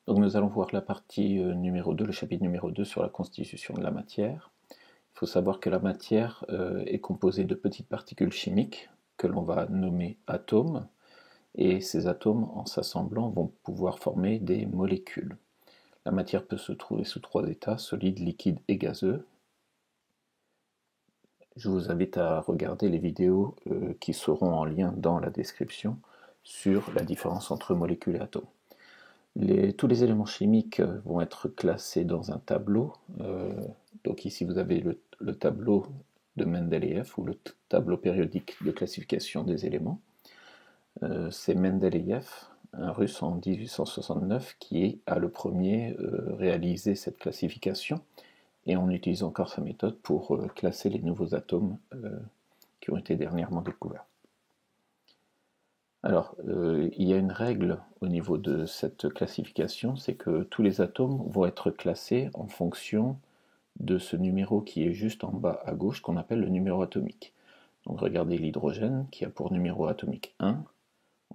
Donc nous allons voir la partie numéro 2, le chapitre numéro 2 sur la constitution de la matière. Il faut savoir que la matière est composée de petites particules chimiques que l'on va nommer atomes, et ces atomes, en s'assemblant, vont pouvoir former des molécules. La matière peut se trouver sous trois états, solide, liquide et gazeux. Je vous invite à regarder les vidéos qui seront en lien dans la description sur la différence entre molécules et atomes. Tous les éléments chimiques vont être classés dans un tableau. Donc ici vous avez le tableau de Mendeleïev ou le tableau périodique de classification des éléments. C'est Mendeleïev, un russe en 1869, qui a le premier réalisé cette classification, et on utilise encore sa méthode pour classer les nouveaux atomes qui ont été dernièrement découverts. Alors, il y a une règle au niveau de cette classification, c'est que tous les atomes vont être classés en fonction de ce numéro qui est juste en bas à gauche, qu'on appelle le numéro atomique. Donc regardez l'hydrogène qui a pour numéro atomique 1,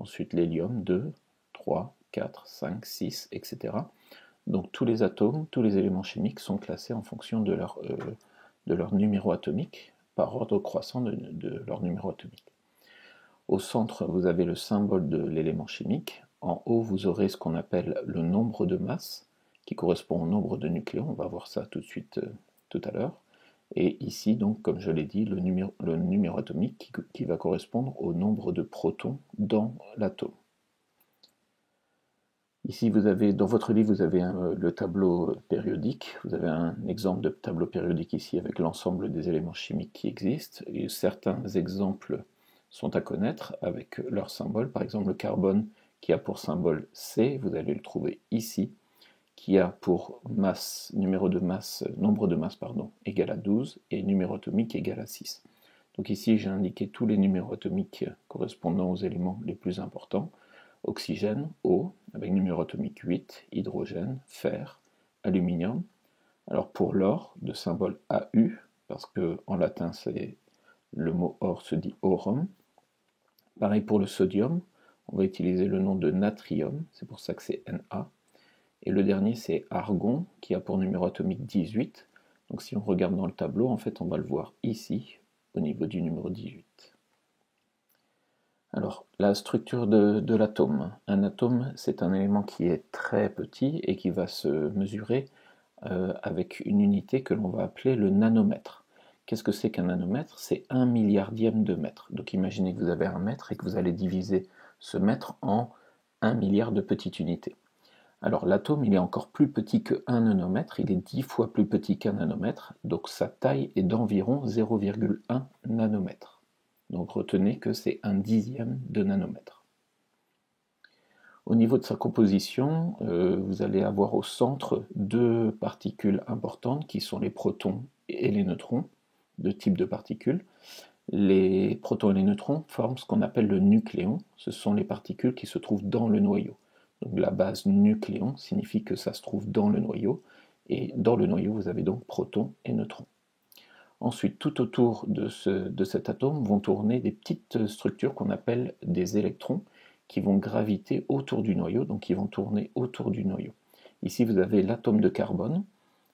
ensuite l'hélium 2, 3, 4, 5, 6, etc. Donc tous les atomes, tous les éléments chimiques sont classés en fonction de leur numéro atomique, par ordre croissant de leur numéro atomique. Au centre, vous avez le symbole de l'élément chimique. En haut, vous aurez ce qu'on appelle le nombre de masse, qui correspond au nombre de nucléons. On va voir ça tout de suite, tout à l'heure. Et ici, donc, comme je l'ai dit, le numéro atomique qui va correspondre au nombre de protons dans l'atome. Ici, dans votre livre, vous avez le tableau périodique. Vous avez un exemple de tableau périodique ici avec l'ensemble des éléments chimiques qui existent. Et certains exemples sont à connaître avec leur symbole. Par exemple, le carbone qui a pour symbole C, vous allez le trouver ici, qui a pour masse, nombre de masse, égal à 12 et numéro atomique égal à 6. Donc ici, j'ai indiqué tous les numéros atomiques correspondant aux éléments les plus importants. Oxygène, O, avec numéro atomique 8, hydrogène, fer, aluminium. Alors pour l'or, de symbole AU, parce qu'en latin, le mot or se dit aurum. Pareil pour le sodium, on va utiliser le nom de natrium, c'est pour ça que c'est Na. Et le dernier, c'est argon, qui a pour numéro atomique 18. Donc si on regarde dans le tableau, en fait, on va le voir ici, au niveau du numéro 18. Alors, la structure de l'atome. Un atome, c'est un élément qui est très petit et qui va se mesurer avec une unité que l'on va appeler le nanomètre. Qu'est-ce que c'est qu'un nanomètre? C'est 1 milliardième de mètre. Donc imaginez que vous avez un mètre et que vous allez diviser ce mètre en 1 milliard de petites unités. Alors l'atome, il est encore plus petit que 1 nanomètre, il est 10 fois plus petit qu'un nanomètre, donc sa taille est d'environ 0,1 nanomètre. Donc retenez que c'est un dixième de nanomètre. Au niveau de sa composition, vous allez avoir au centre deux particules importantes qui sont les protons et les neutrons, deux types de particules. Les protons et les neutrons forment ce qu'on appelle le nucléon. Ce sont les particules qui se trouvent dans le noyau. Donc la base nucléon signifie que ça se trouve dans le noyau. Et dans le noyau, vous avez donc protons et neutrons. Ensuite, tout autour de cet atome vont tourner des petites structures qu'on appelle des électrons qui vont graviter autour du noyau, donc qui vont tourner autour du noyau. Ici, vous avez l'atome de carbone.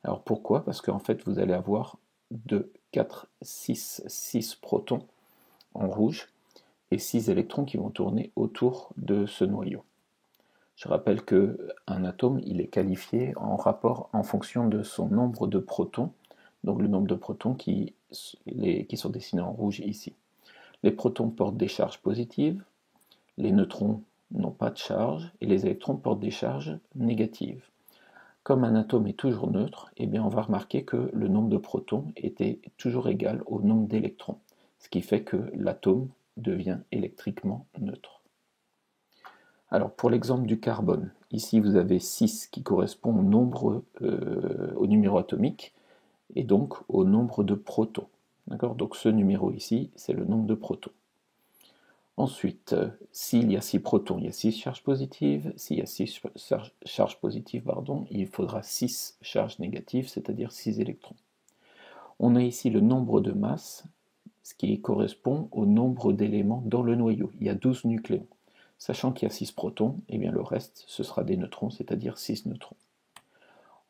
Alors pourquoi? Parce qu'en fait, vous allez avoir 2, 4, 6 protons en rouge et 6 électrons qui vont tourner autour de ce noyau. Je rappelle qu'un atome, il est qualifié en fonction de son nombre de protons, donc le nombre de protons qui sont dessinés en rouge ici. Les protons portent des charges positives, les neutrons n'ont pas de charge, et les électrons portent des charges négatives. Comme un atome est toujours neutre, eh bien on va remarquer que le nombre de protons était toujours égal au nombre d'électrons, ce qui fait que l'atome devient électriquement neutre. Alors pour l'exemple du carbone, ici vous avez 6 qui correspond au numéro atomique et donc au nombre de protons. Donc ce numéro ici, c'est le nombre de protons. Ensuite, s'il y a 6 protons, il y a 6 charges positives. S'il y a 6 charges positives, il faudra 6 charges négatives, c'est-à-dire 6 électrons. On a ici le nombre de masses, ce qui correspond au nombre d'éléments dans le noyau. Il y a 12 nucléons. Sachant qu'il y a 6 protons, et bien le reste, ce sera des neutrons, c'est-à-dire 6 neutrons.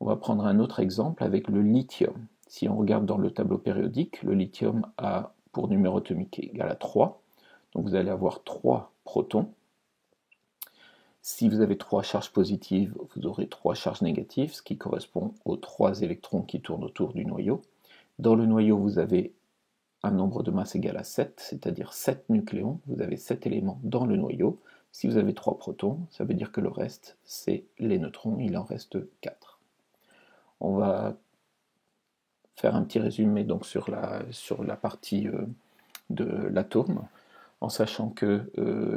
On va prendre un autre exemple avec le lithium. Si on regarde dans le tableau périodique, le lithium a pour numéro atomique égal à 3. Donc vous allez avoir 3 protons. Si vous avez 3 charges positives, vous aurez 3 charges négatives, ce qui correspond aux 3 électrons qui tournent autour du noyau. Dans le noyau, vous avez un nombre de masse égal à 7, c'est-à-dire 7 nucléons. Vous avez 7 éléments dans le noyau. Si vous avez 3 protons, ça veut dire que le reste, c'est les neutrons. Il en reste 4. On va faire un petit résumé donc sur la partie de l'atome, en sachant que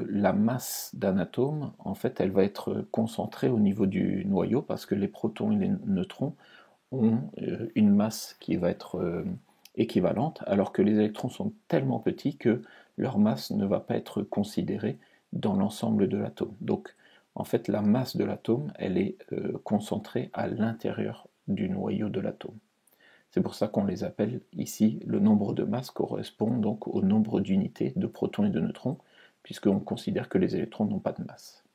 la masse d'un atome, en fait, elle va être concentrée au niveau du noyau, parce que les protons et les neutrons ont une masse qui va être équivalente, alors que les électrons sont tellement petits que leur masse ne va pas être considérée dans l'ensemble de l'atome. Donc, en fait, la masse de l'atome, elle est concentrée à l'intérieur du noyau de l'atome. C'est pour ça qu'on les appelle ici, le nombre de masses correspond donc au nombre d'unités de protons et de neutrons, puisqu'on considère que les électrons n'ont pas de masse.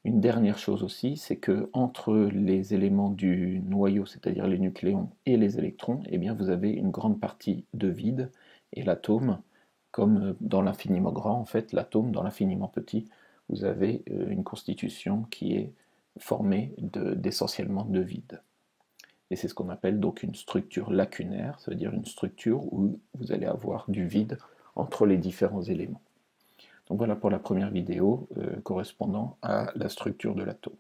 Une dernière chose aussi, c'est que entre les éléments du noyau, c'est-à-dire les nucléons et les électrons, eh bien vous avez une grande partie de vide, et l'atome, comme dans l'infiniment grand, en fait, l'atome dans l'infiniment petit, vous avez une constitution qui est formée d'essentiellement de vide. Et c'est ce qu'on appelle donc une structure lacunaire, ça veut dire une structure où vous allez avoir du vide entre les différents éléments. Donc voilà pour la première vidéo correspondant à la structure de l'atome.